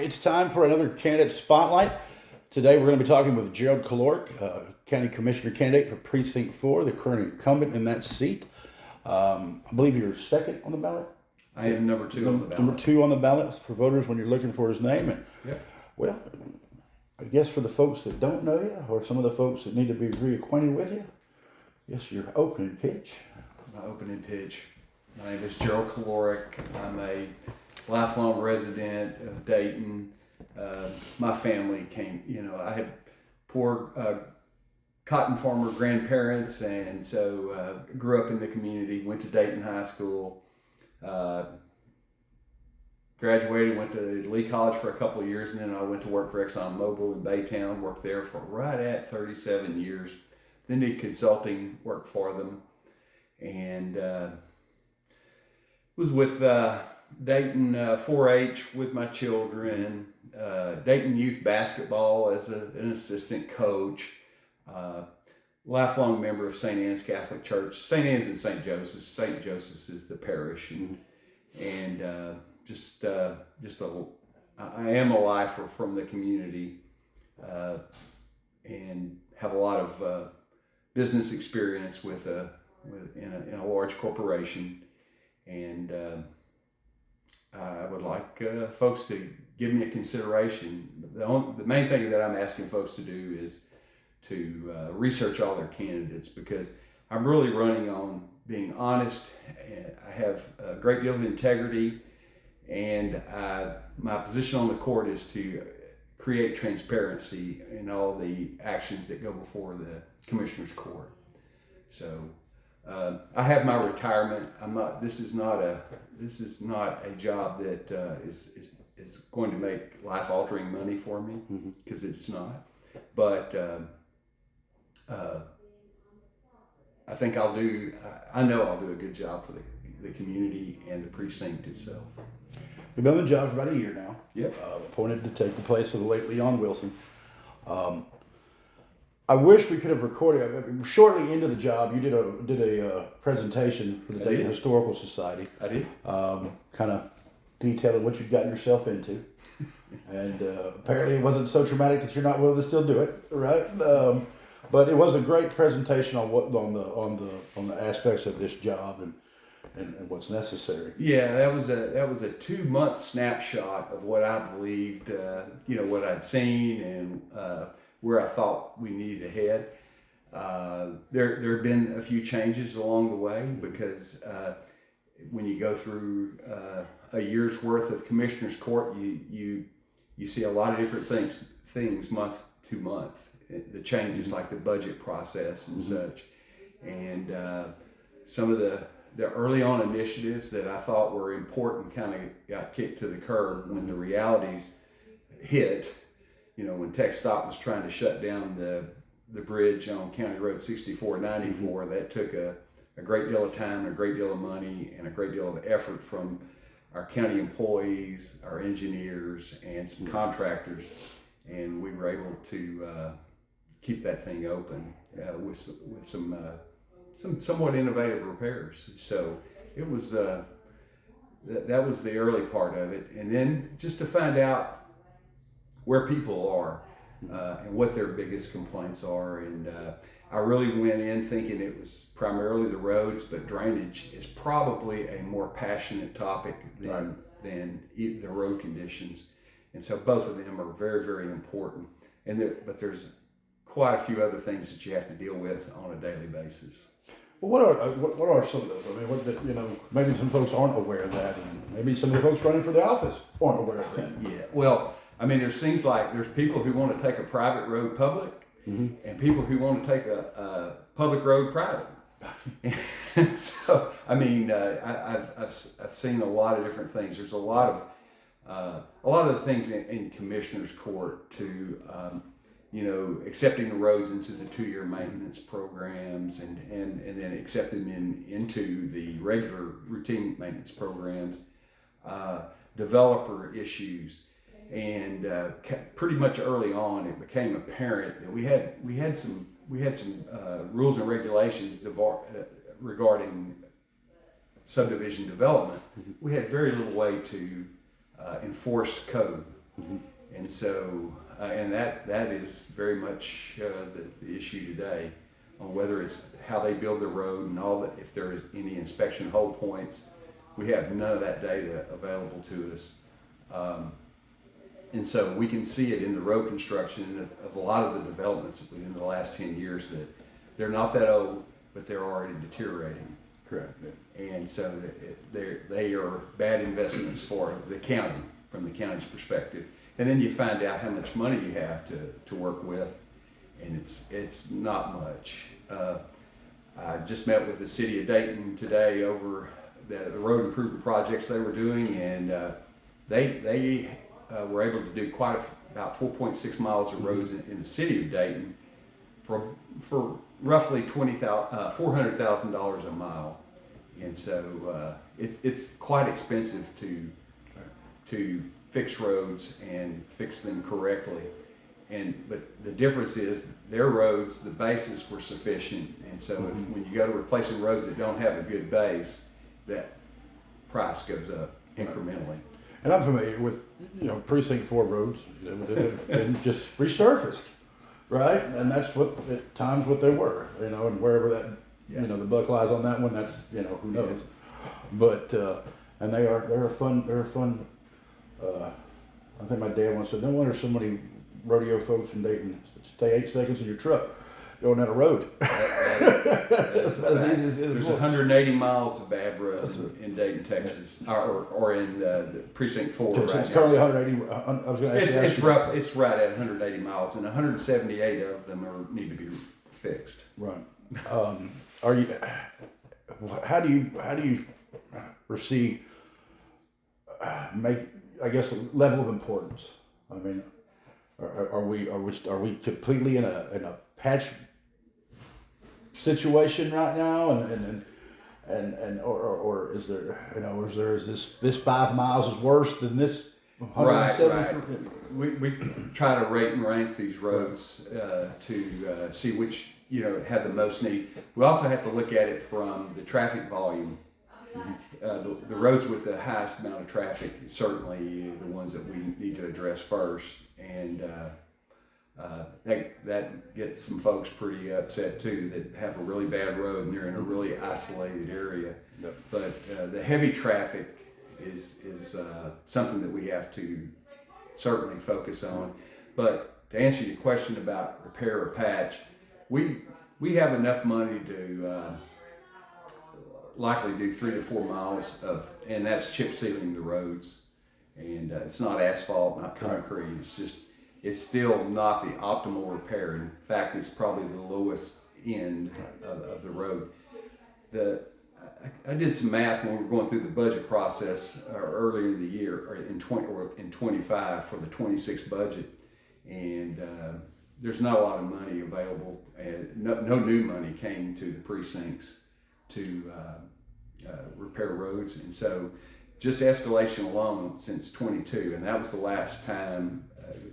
It's time for another candidate spotlight. Today we're going to be talking with Gerald Kolarik, County Commissioner candidate for Precinct 4, the current incumbent in that seat. I believe you're second on the ballot. I am number two on the ballot. Number 2 on the ballot for voters when you're looking for his name. And Yep. well, I guess for the folks that don't know you, or some of the folks that need to be reacquainted with you, yes, your opening pitch. My opening pitch. My name is Gerald Kolarik. I'm a lifelong resident of Dayton. My family came, I had poor cotton farmer grandparents, and so grew up in the community, went to Dayton High School, graduated, went to Lee College for a couple of years, and then I went to work for ExxonMobil in Baytown, worked there for right at 37 years, then did consulting work for them, and was with Dayton 4-H with my children, Dayton youth basketball as an assistant coach, lifelong member of St. Anne's Catholic Church. St. Anne's and St. Joseph's. St. Joseph's is the parish, and I am a lifer from the community, and have a lot of business experience in a large corporation, and I would like folks to give me a consideration. The main thing that I'm asking folks to do is to research all their candidates, because I'm really running on being honest. I have a great deal of integrity, and my position on the court is to create transparency in all the actions that go before the Commissioner's Court. So I have my retirement. This is not a job that is going to make life-altering money for me, because it's not. But I think I know I'll do a good job for the community and the precinct itself. You've been on the job for about a year now. Yep. Appointed to take the place of the late Leon Wilson. I wish we could have recorded. Shortly into the job, you did a presentation for the Dayton Historical Society. I did. Kind of detailing what you've gotten yourself into, and apparently it wasn't so traumatic that you're not willing to still do it, right? But it was a great presentation on the aspects of this job and what's necessary. Yeah, that was a 2-month snapshot of what I believed, what I'd seen, and where I thought we needed to head. There have been a few changes along the way, because when you go through a year's worth of Commissioner's Court, you see a lot of different things month to month. The changes like the budget process and such, and some of the early on initiatives that I thought were important kind of got kicked to the curb when the realities hit. When TxDOT was trying to shut down the bridge on County Road 6494, that took a great deal of time, a great deal of money, and a great deal of effort from our county employees, our engineers, and some contractors, and we were able to keep that thing open with some somewhat innovative repairs. So it was that was the early part of it, and then just to find out where people are and what their biggest complaints are, and I really went in thinking it was primarily the roads, but drainage is probably a more passionate topic than the road conditions, and so both of them are very, very important. But there's quite a few other things that you have to deal with on a daily basis. Well, what are some of those? I mean, maybe some folks aren't aware of that, and maybe some of the folks running for the office aren't aware of that. Yeah, well, I mean, there's things like there's people who want to take a private road public, and people who want to take a public road private. So, I mean, I've seen a lot of different things. There's a lot of the things in Commissioner's Court to accepting the roads into the 2-year maintenance programs, and then accepting them into the regular routine maintenance programs, developer issues, and pretty much early on it became apparent that we had some rules and regulations regarding subdivision development. We had very little way to enforce code. And so, and that is very much the issue today, on whether it's how they build the road and all that. If there is any inspection hold points, we have none of that data available to us. And so we can see it in the road construction of a lot of the developments within the last 10 years that they're not that old, but they're already deteriorating. Correct. Yeah. And so they are bad investments for the county, from the county's perspective. And then you find out how much money you have to work with, and it's not much. I just met with the city of Dayton today over the road improvement projects they were doing, and they were able to do about 4.6 miles of roads in the city of Dayton for roughly $400,000 a mile, and so it's quite expensive to fix roads and fix them correctly. But the difference is their roads, the bases were sufficient, and so when you go to replacing roads that don't have a good base, that price goes up incrementally. And I'm familiar with, Precinct 4 roads, and just resurfaced, right? And that's at times what they were, and wherever that, the buck lies on that one, that's, who knows. But, and they're a fun, I think my dad once said, no wonder so many rodeo folks in Dayton stay 8 seconds in your truck going down a road. There's 180 miles of bad roads in Dayton, Texas, or in the Precinct 4. Okay, so it's currently 180. I was going to ask you. It's rough. It's right at 180 miles, and 178 of them need to be fixed. Right. How do you foresee I guess, level of importance? I mean, are we completely in a patch situation right now, or is there is this 5 miles is worse than this 173? Right. We try to rate and rank these roads to see which have the most need. We also have to look at it from the traffic volume. The roads with the highest amount of traffic is certainly the ones that we need to address first, and that gets some folks pretty upset too, that have a really bad road and they're in a really isolated area. Yep. But the heavy traffic is something that we have to certainly focus on. But to answer your question about repair or patch, we have enough money to likely do 3 to 4 miles and that's chip sealing the roads, and it's not asphalt, not concrete. It's still not the optimal repair. In fact, it's probably the lowest end of the road. I did some math when we were going through the budget process earlier in the year, or in 25 for the 26 budget, and there's not a lot of money available, and no new money came to the precincts to repair roads, and so just escalation alone since 22, and that was the last time.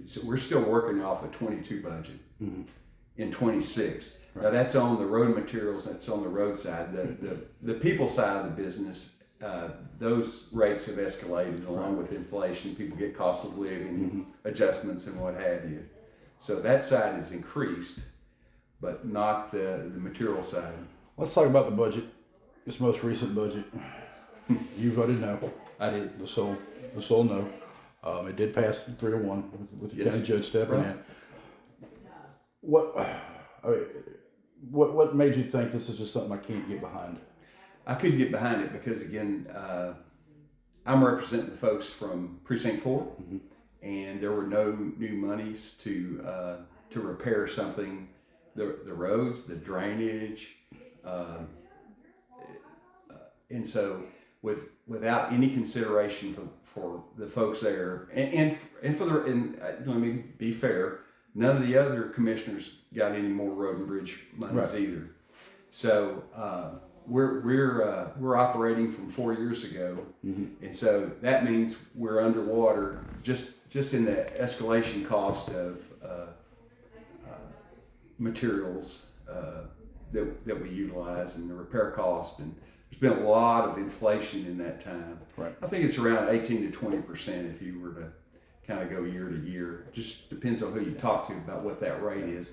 So we're still working off a 22 budget in 26. Right. Now that's on the road materials, that's on the road side. The people side of the business, those rates have escalated along with inflation. People get cost of living adjustments and what have you. So that side has increased, but not the material side. Let's talk about the budget. This most recent budget. You voted no. I did. The sole no. It did pass 3-1 with the county judge stepping in. What made you think this is just something I can't get behind? I could get behind it because, again, I'm representing the folks from Precinct 4, and there were no new monies to repair something, the roads, the drainage, and so without any consideration for the folks there, and let me be fair, none of the other commissioners got any more road and bridge monies either. So we're operating from 4 years ago, and so that means we're underwater just in the escalation cost of materials that we utilize, and the repair cost, and there's been a lot of inflation in that time. Right. I think it's around 18 to 20% if you were to kind of go year to year. Just depends on who you talk to about what that rate is.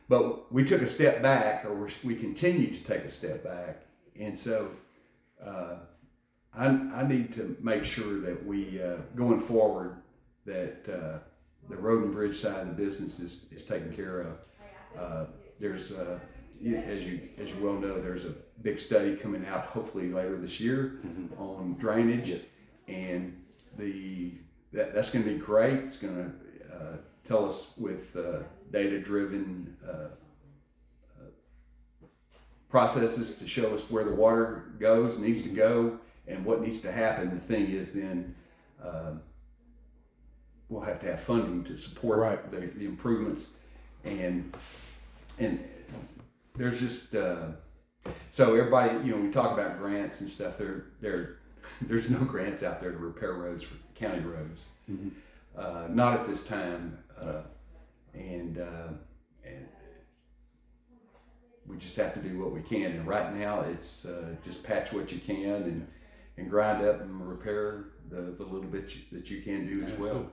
But we took a step back, or we continue to take a step back, and so I need to make sure that we going forward that the road and bridge side of the business is taken care of. There's as you well know, there's a big study coming out hopefully later this year on drainage, Yes. and that's going to be great. It's going to tell us with data-driven processes to show us where the water needs to go, and what needs to happen. The thing is, then we'll have to have funding to support the improvements, and there's just so everybody, we talk about grants and stuff. There's no grants out there to repair roads for county roads, not at this time, and we just have to do what we can. And right now, it's just patch what you can and grind up and repair the little bit that you can do as well.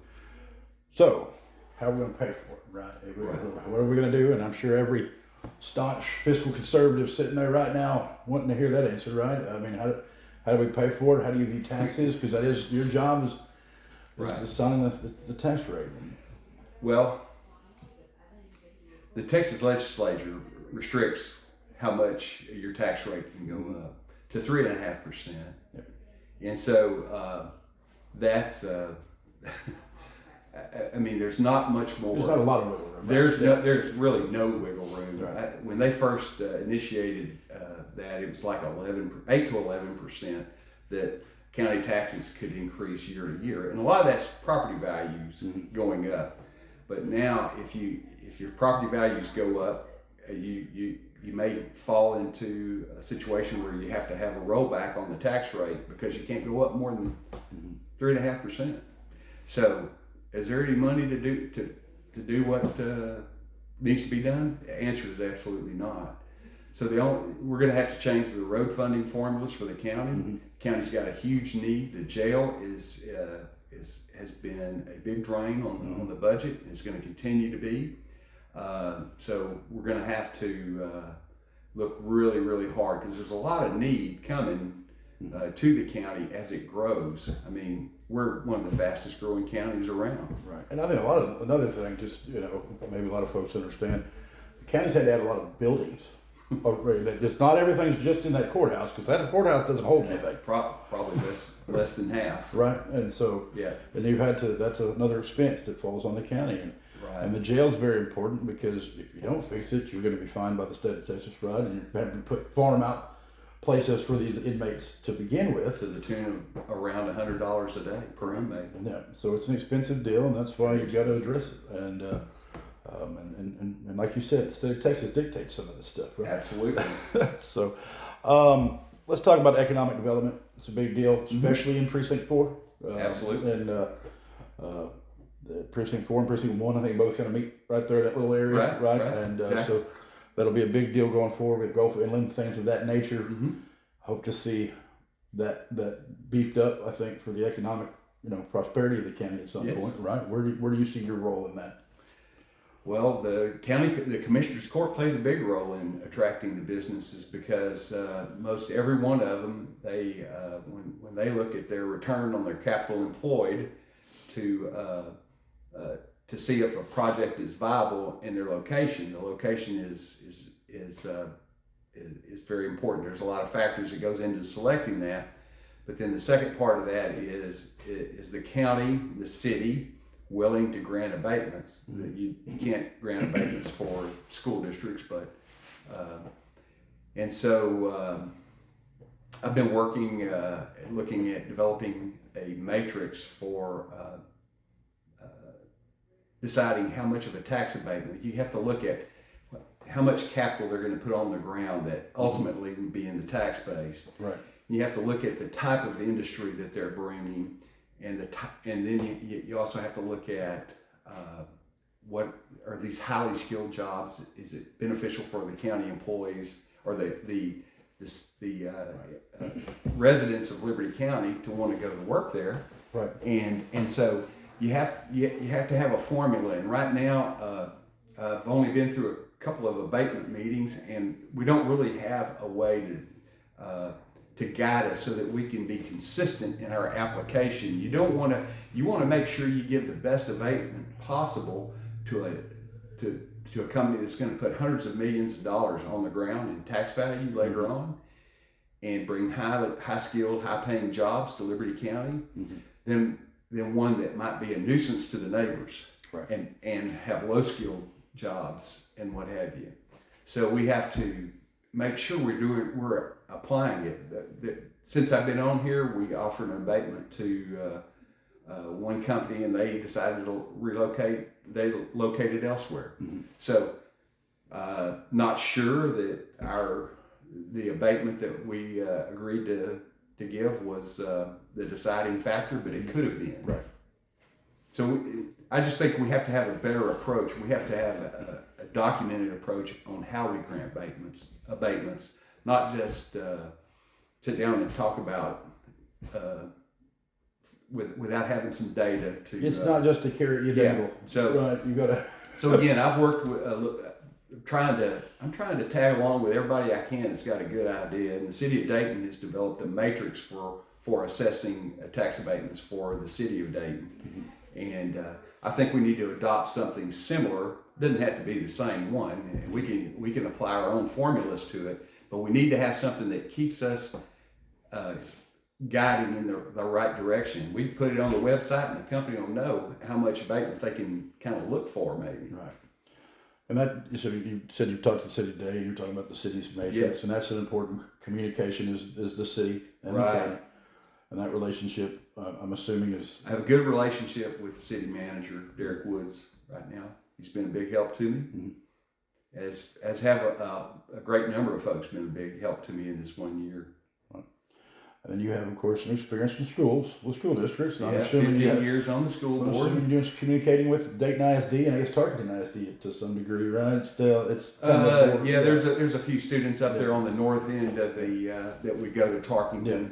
So, how are we going to pay for it, right? What are we going to do? And I'm sure every staunch fiscal conservative sitting there right now wanting to hear that answer, right? I mean, how do we pay for it? How do you view taxes? Because that is your job is assigning the tax rate. Well, the Texas legislature restricts how much your tax rate can go up to 3.5%, and so that's. I mean, there's not much more. There's not a lot of wiggle room. There's really no wiggle room. Right. When they first initiated that, it was like 8 to 11% that county taxes could increase year to year, and a lot of that's property values going up. But now, if your property values go up, you may fall into a situation where you have to have a rollback on the tax rate because you can't go up more than 3.5%. So, is there any money to do what needs to be done? The answer is absolutely not. So we're going to have to change the road funding formulas for the county. County's got a huge need. The jail has been a big drain on the budget. It's going to continue to be. So we're going to have to look really, really hard because there's a lot of need coming to the county as it grows. I mean, we're one of the fastest growing counties around. Right. And I think another thing, just, maybe a lot of folks understand, the county's had to add a lot of buildings. Just not everything's just in that courthouse, because that courthouse doesn't hold anything. Probably less than half. Right. And so, and you've had to, that's another expense that falls on the county. And the jail's very important, because if you don't fix it, you're going to be fined by the state of Texas, right? And you're having to farm out places for these inmates to begin with, to the tune of around $100 a day per inmate. Yeah, so it's an expensive deal, and that's why you've got to address it. And like you said, the state of Texas dictates some of this stuff, right? Absolutely. So, let's talk about economic development. It's a big deal, especially in Precinct 4. Absolutely. And the Precinct 4 and Precinct 1, I think both kind of meet right there in that little area, right? And exactly. So that'll be a big deal going forward with Gulf Inland, things of that nature. Hope to see that beefed up, I think, for the economic, prosperity of the county at some point, right? Where do you see your role in that? Well, the Commissioner's Court plays a big role in attracting the businesses, because most every one of them, they when they look at their return on their capital employed to see if a project is viable in their location. The location is very important. There's a lot of factors that goes into selecting that, but then the second part of that is the county, the city, willing to grant abatements. You can't grant abatements for school districts, but and so I've been working looking at developing a matrix for deciding how much of a tax abatement. You have to look at how much capital they're going to put on the ground that ultimately would be in the tax base. Right. You have to look at the type of industry that they're bringing, and then you also have to look at what are these highly skilled jobs? Is it beneficial for the county employees or the residents of Liberty County to want to go to work there? Right. And so you have to have a formula. And right now, I've only been through a couple of abatement meetings, and we don't really have a way to guide us so that we can be consistent in our application. You want to make sure you give the best abatement possible to a company that's going to put hundreds of millions of dollars on the ground in tax value later on, and bring high skilled, high paying jobs to Liberty County, than one that might be a nuisance to the neighbors, right, and have low skilled jobs and what have you. So we have to make sure we're applying it. Since I've been on here, we offered an abatement to one company, and they decided to relocate. They located elsewhere. So not sure that the abatement that we agreed to give was the deciding factor, but it could have been. right. So I just think we have to have a better approach. We have to have a documented approach on how we grant abatements, not just sit down and talk about without having some data to. It's not just to carry you dangle. So right, you gotta. So again, I've worked with. I'm trying to tag along with everybody I can that's got a good idea. And the city of Dayton has developed a matrix for assessing tax abatements for the city of Dayton. And I think we need to adopt something similar. Doesn't have to be the same one. We can apply our own formulas to it, but we need to have something that keeps us guiding in the right direction. We can put it on the website, and the company will know how much abatement they can kind of look for, maybe. Right. And that, so you said you talked to the city today, and you're talking about the city's matrix, and that's an important communication is the city and the county. And that relationship, I'm assuming, is... I have a good relationship with the city manager, Derek Woods, right now. He's been a big help to me, as have a great number of folks been a big help to me in this 1 year. Right. And then you have, of course, some experience with school districts. And I'm assuming 15 years on the school board. I'm assuming you're communicating with Dayton ISD and I guess Tarleton ISD to some degree, right? It's kind of there's a few students up there on the north end of that we go to Tarleton. Yeah.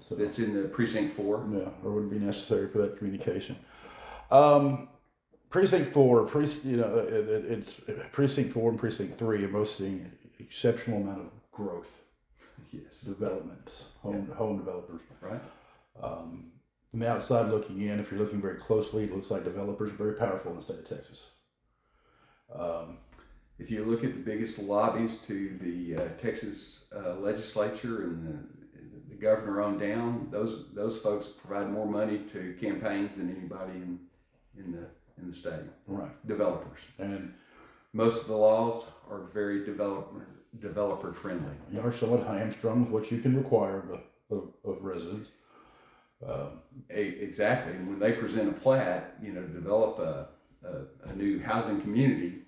So, that's in the Precinct 4. Yeah, or would be necessary for that communication. Precinct 4, it's Precinct 4 and Precinct 3 are both seeing exceptional amount of growth. Yes. Development, home developers. Right. From the outside looking in, if you're looking very closely, it looks like developers are very powerful in the state of Texas. If you look at the biggest lobbies to the Texas legislature and the governor on down, those folks provide more money to campaigns than anybody in the state. Right. Developers. And most of the laws are very developer friendly. You are somewhat hamstrung with what you can require of residents. Exactly. And when they present a plat, to develop a new housing community,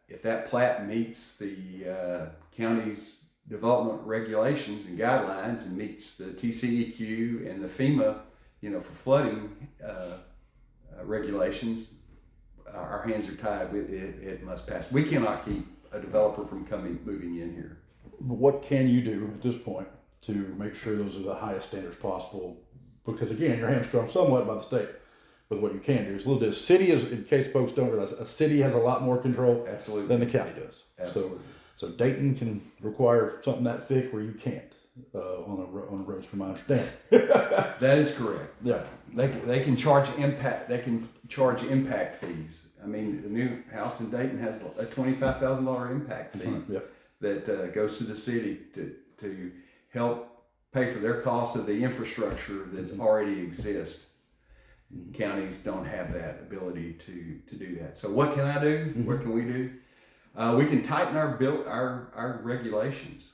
if that plat meets the county's development regulations and guidelines and meets the TCEQ and the FEMA, for flooding regulations, our hands are tied. It must pass. We cannot keep a developer from moving in here. What can you do at this point to make sure those are the highest standards possible? Because again, you're hamstrung somewhat by the state with what you can do. It's a little bit. City is, in case folks don't realize, a city has a lot more control than the county does. Absolutely. So Dayton can require something that thick where you can't on roads, from my understanding. That is correct. Yeah. They can charge impact. They can charge impact fees. I mean, the new house in Dayton has a $25,000 impact fee that goes to the city to help pay for their cost of the infrastructure that's already exists. Counties don't have that ability to do that. So what can I do? What can we do? We can tighten our regulations.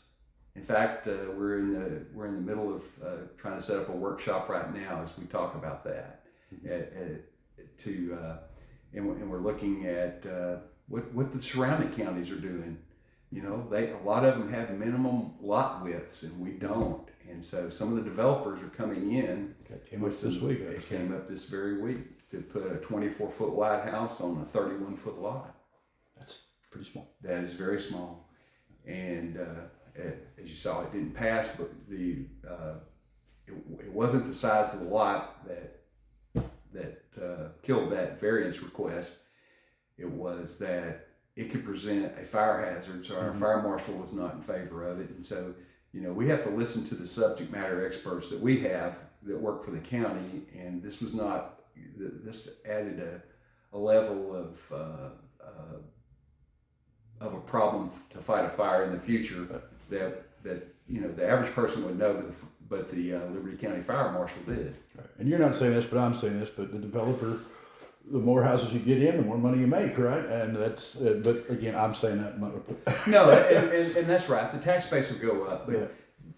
In fact, we're in the middle of trying to set up a workshop right now as we talk about that. And we're looking at what the surrounding counties are doing. A lot of them have minimum lot widths, and we don't. And so some of the developers are coming in. That came up this week. It came up this very week to put a 24-foot wide house on a 31-foot lot. That's pretty small. That is very small. And as you saw, it didn't pass, but it wasn't the size of the lot killed that variance request. It was that it could present a fire hazard, so our fire marshal was not in favor of it. And so, we have to listen to the subject matter experts that we have that work for the county, and this added a level of a problem to fight a fire in the future that the average person would know, but the Liberty County Fire Marshal did. Right. And you're not saying this, but I'm saying this, but the developer, the more houses you get in, the more money you make, right? And that's, but again, I'm saying that. No, and that's right. The tax base will go up.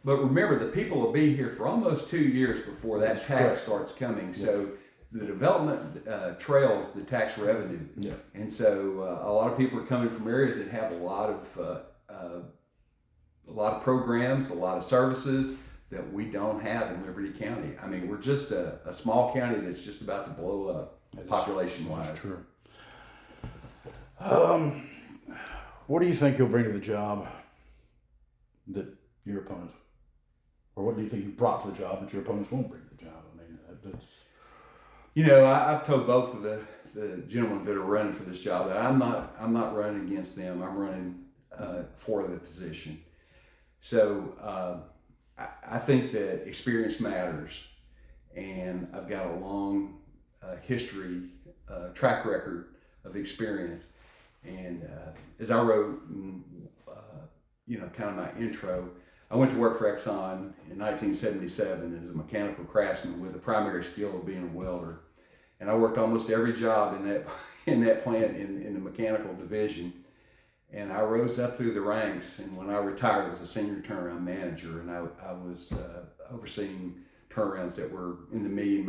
But remember, the people will be here for almost 2 years before that tax starts coming. So the development trails the tax revenue. Yeah. And so a lot of people are coming from areas that have a lot of programs, a lot of services that we don't have in Liberty County. I mean, we're just a small county that's just about to blow up population-wise. True. What do you think you'll bring to the job that your opponents, or what do you think you brought to the job that your opponents won't bring to the job? I mean, that's... I've told both of the gentlemen that are running for this job that I'm not running against them. I'm running for the position. So I think that experience matters, and I've got a long history, track record of experience. And as I wrote, kind of my intro, I went to work for Exxon in 1977 as a mechanical craftsman with the primary skill of being a welder. And I worked almost every job in that plant in the mechanical division. And I rose up through the ranks, and when I retired, I was a senior turnaround manager, and I was overseeing turnarounds that were in the million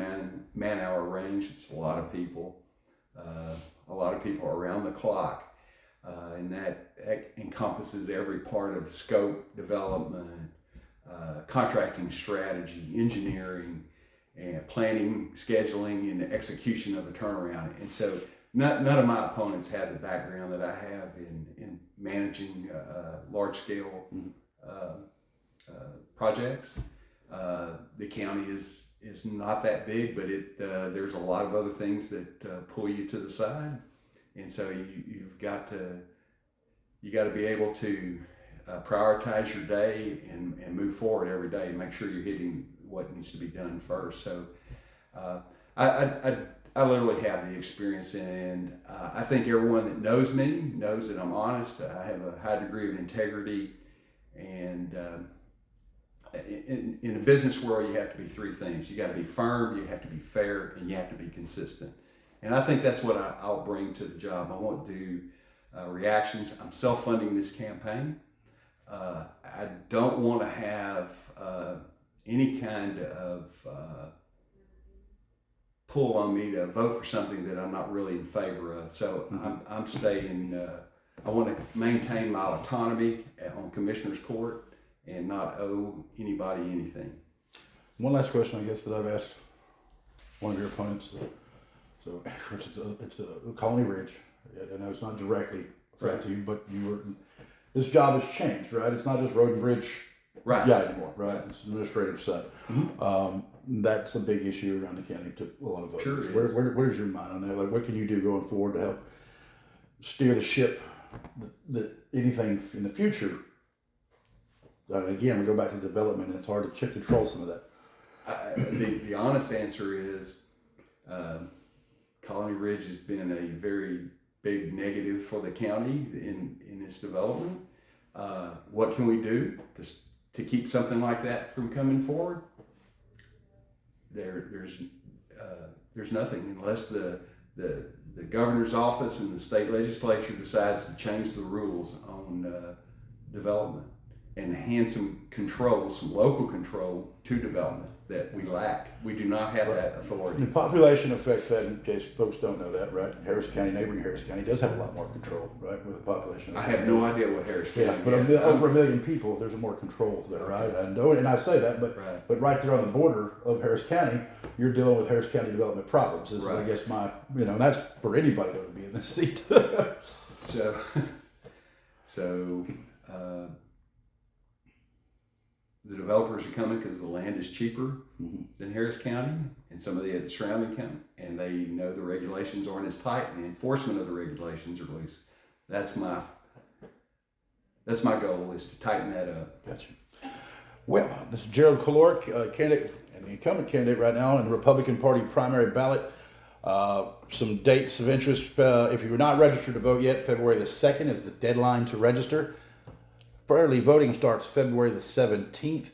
man-hour range. It's a lot of people around the clock. And that encompasses every part of scope development, contracting strategy, engineering, and planning, scheduling, and the execution of a turnaround. And so none of my opponents had the background that I have in managing large-scale projects. The county is not that big, but there's a lot of other things that pull you to the side. And so you've got to be able to prioritize your day and move forward every day and make sure you're hitting what needs to be done first. So I literally have the experience, and I think everyone that knows me knows that I'm honest. I have a high degree of integrity, and in the business world, you have to be three things. You got to be firm, you have to be fair, and you have to be consistent. And I think that's what I'll bring to the job. I won't do reactions. I'm self-funding this campaign. I don't want to have any kind of pull on me to vote for something that I'm not really in favor of. So I'm staying, I want to maintain my autonomy on Commissioner's Court and not owe anybody anything. One last question, I guess, that I've asked one of your opponents. So it's the Colony Ridge. I know it's not directly right to you, but this job has changed, right? It's not just road and bridge guy anymore, right? It's administrative side. That's a big issue around the county. Took a lot of votes. Sure. Where's your mind on that? Like, what can you do going forward to help steer the ship? That anything in the future. Again, we go back to development. It's hard to control some of that. The honest answer is, Colony Ridge has been a very big negative for the county in its development. What can we do to keep something like that from coming forward? There's nothing unless the governor's office and the state legislature decides to change the rules on development and hand some control, some local control to development that we lack. We do not have that authority. The population affects that, in case folks don't know that, right? Harris County, neighboring Harris County, does have a lot more control, right, with the population. I have no idea what Harris County but over 1 million people, there's more control there, right? And I say that, but right there on the border of Harris County, you're dealing with Harris County development problems. Is I guess my, and that's for anybody that would be in this seat. the developers are coming because the land is cheaper than Harris County and some of the surrounding county, and they know the regulations aren't as tight and the enforcement of the regulations are loose. That's my goal, is to tighten that up. Gotcha. Well, this is Gerald Kolarik, candidate and the incumbent candidate right now in the Republican Party primary ballot. Some dates of interest. If you're not registered to vote yet, February the 2nd is the deadline to register. Early voting starts February the 17th.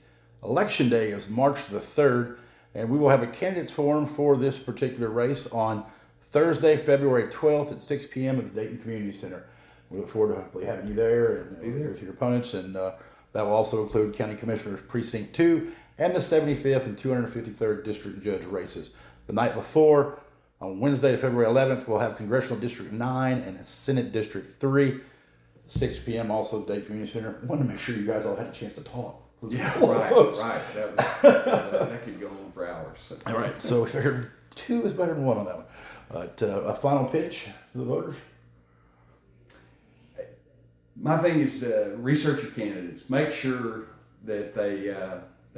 Election day is March the 3rd. And we will have a candidates forum for this particular race on Thursday, February 12th at 6 p.m. at the Dayton Community Center. We look forward to hopefully having you there and with your opponents. And that will also include County Commissioner Precinct 2 and the 75th and 253rd District Judge races. The night before, on Wednesday, February 11th, we'll have Congressional District 9 and Senate District 3, 6 p.m. also at the Dayton Community Center. I wanted to make sure you guys all had a chance to talk. Yeah, right. That could go on for hours. So. All right, so we figured 2 is better than 1 on that one. But a final pitch to the voters? My thing is to research your candidates. Make sure that they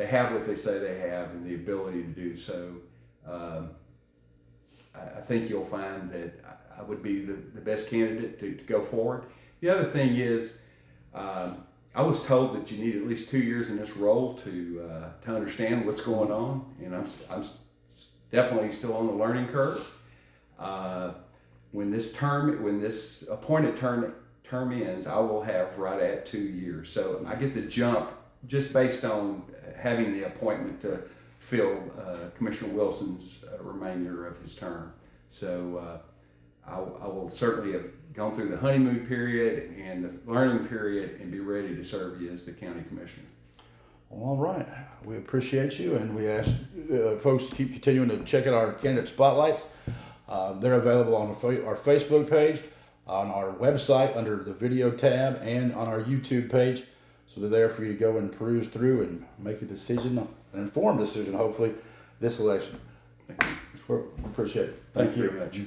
have what they say they have and the ability to do so. I think you'll find that I would be the best candidate to go forward. The other thing is, I was told that you need at least 2 years in this role to understand what's going on, and I'm definitely still on the learning curve. When this appointed term ends, I will have right at 2 years. So I get the jump just based on having the appointment to fill Commissioner Wilson's remainder of his term. So I will certainly have gone through the honeymoon period and the learning period and be ready to serve you as the county commissioner. All right. We appreciate you, and we ask folks to keep continuing to check out our candidate spotlights. They're available on our Facebook page, on our website under the video tab, and on our YouTube page. So they're there for you to go and peruse through and make a decision, an informed decision, hopefully, this election. Thank you. We appreciate it. Thank you very much.